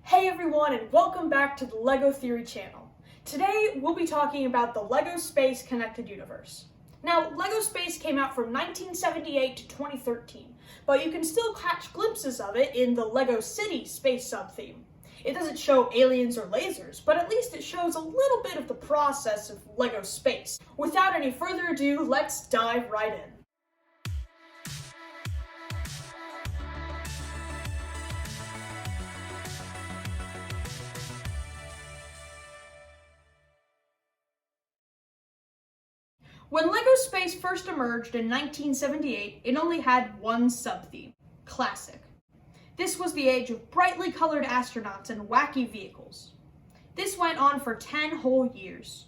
Hey everyone, and welcome back to the LEGO Theory channel. Today we'll be talking about the LEGO Space Connected Universe. Now, LEGO Space came out from 1978 to 2013, but you can still catch glimpses of it in the LEGO City space sub-theme. It doesn't show aliens or lasers, but at least it shows a little bit of the process of LEGO Space. Without any further ado, let's dive right in. When LEGO Space first emerged in 1978, it only had one sub-theme, Classic. This was the age of brightly colored astronauts and wacky vehicles. This went on for 10 whole years.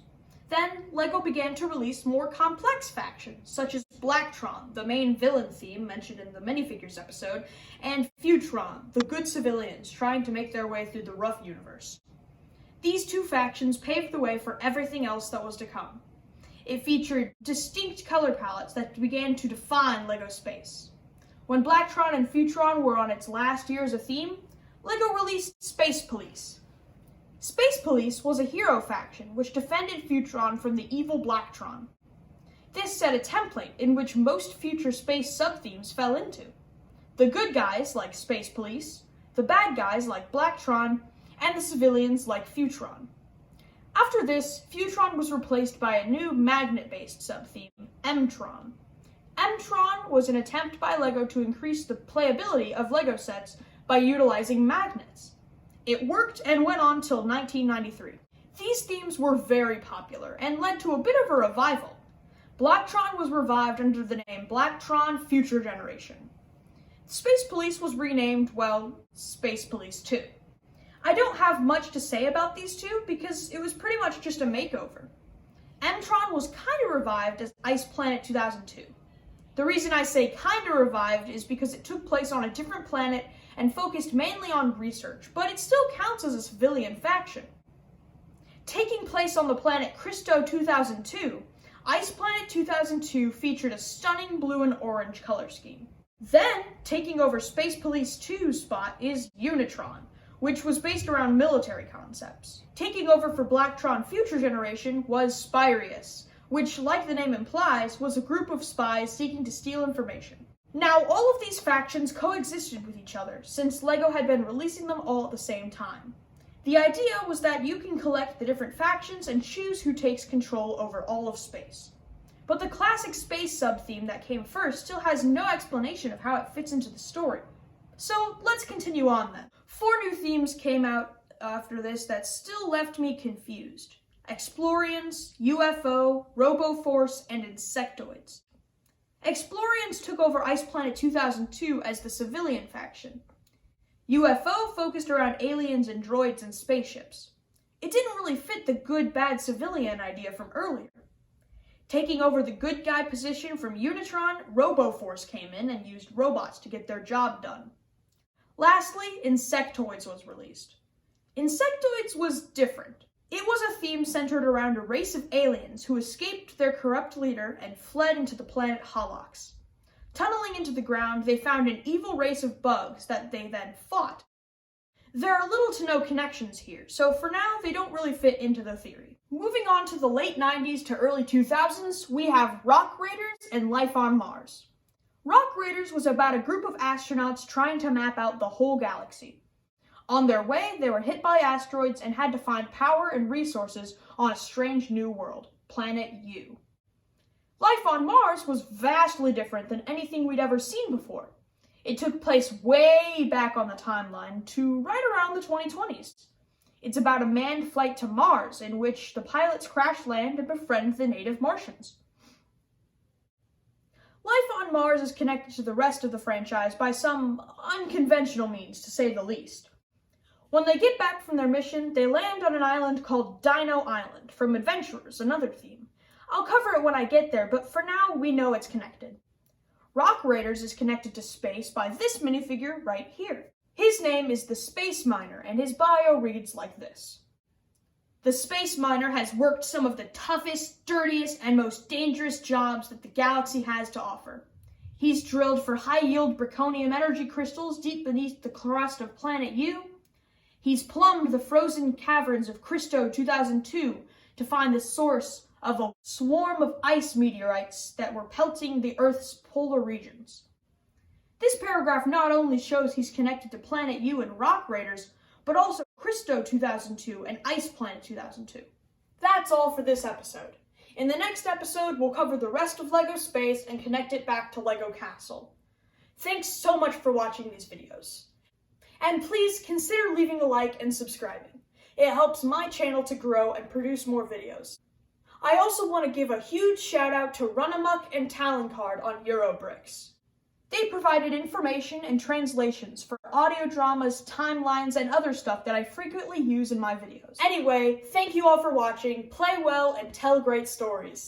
Then, LEGO began to release more complex factions, such as Blacktron, the main villain theme mentioned in the Minifigures episode, and Futron, the good civilians trying to make their way through the rough universe. These two factions paved the way for everything else that was to come. It featured distinct color palettes that began to define LEGO Space. When Blacktron and Futron were on its last year as a theme, LEGO released Space Police. Space Police was a hero faction which defended Futron from the evil Blacktron. This set a template in which most future space sub-themes fell into. The good guys, like Space Police, the bad guys, like Blacktron, and the civilians, like Futron. After this, Futron was replaced by a new magnet-based sub-theme, M-Tron. M-Tron was an attempt by LEGO to increase the playability of LEGO sets by utilizing magnets. It worked and went on till 1993. These themes were very popular and led to a bit of a revival. Blacktron was revived under the name Blacktron Future Generation. Space Police was renamed, Space Police 2. I don't have much to say about these two because it was pretty much just a makeover. M-Tron was kind of revived as Ice Planet 2002. The reason I say kind of revived is because it took place on a different planet and focused mainly on research, but it still counts as a civilian faction. Taking place on the planet Christo 2002, Ice Planet 2002 featured a stunning blue and orange color scheme. Then, taking over Space Police 2's spot is Unitron, which was based around military concepts. Taking over for Blacktron Future Generation was Spyrius, which, like the name implies, was a group of spies seeking to steal information. Now, all of these factions coexisted with each other, since LEGO had been releasing them all at the same time. The idea was that you can collect the different factions and choose who takes control over all of space. But the classic space sub-theme that came first still has no explanation of how it fits into the story. So let's continue on then. 4 new themes came out after this that still left me confused. Explorians, UFO, Roboforce, and Insectoids. Explorians took over Ice Planet 2002 as the civilian faction. UFO focused around aliens and droids and spaceships. It didn't really fit the good-bad civilian idea from earlier. Taking over the good guy position from Unitron, Roboforce came in and used robots to get their job done. Lastly, Insectoids was released. Insectoids was different. It was a theme centered around a race of aliens who escaped their corrupt leader and fled into the planet Holox. Tunneling into the ground, they found an evil race of bugs that they then fought. There are little to no connections here, so for now they don't really fit into the theory. Moving on to the late 90s to early 2000s, we have Rock Raiders and Life on Mars. Rock Raiders was about a group of astronauts trying to map out the whole galaxy. On their way, they were hit by asteroids and had to find power and resources on a strange new world, Planet U. Life on Mars was vastly different than anything we'd ever seen before. It took place way back on the timeline to right around the 2020s. It's about a manned flight to Mars in which the pilots crash land and befriend the native Martians. Life on Mars is connected to the rest of the franchise by some unconventional means, to say the least. When they get back from their mission, they land on an island called Dino Island from Adventurers, another theme. I'll cover it when I get there, but for now, we know it's connected. Rock Raiders is connected to space by this minifigure right here. His name is the Space Miner, and his bio reads like this. The Space Miner has worked some of the toughest, dirtiest, and most dangerous jobs that the galaxy has to offer. He's drilled for high-yield braconium energy crystals deep beneath the crust of Planet U. He's plumbed the frozen caverns of Christo 2002 to find the source of a swarm of ice meteorites that were pelting the Earth's polar regions. This paragraph not only shows he's connected to Planet U and Rock Raiders, but also Christo 2002 and Ice Planet 2002. That's all for this episode. In the next episode, we'll cover the rest of LEGO Space and connect it back to LEGO Castle. Thanks so much for watching these videos. And please consider leaving a like and subscribing. It helps my channel to grow and produce more videos. I also want to give a huge shout out to Runamuck and Taloncard on Eurobricks. They provided information and translations for audio dramas, timelines, and other stuff that I frequently use in my videos. Anyway, thank you all for watching, play well, and tell great stories.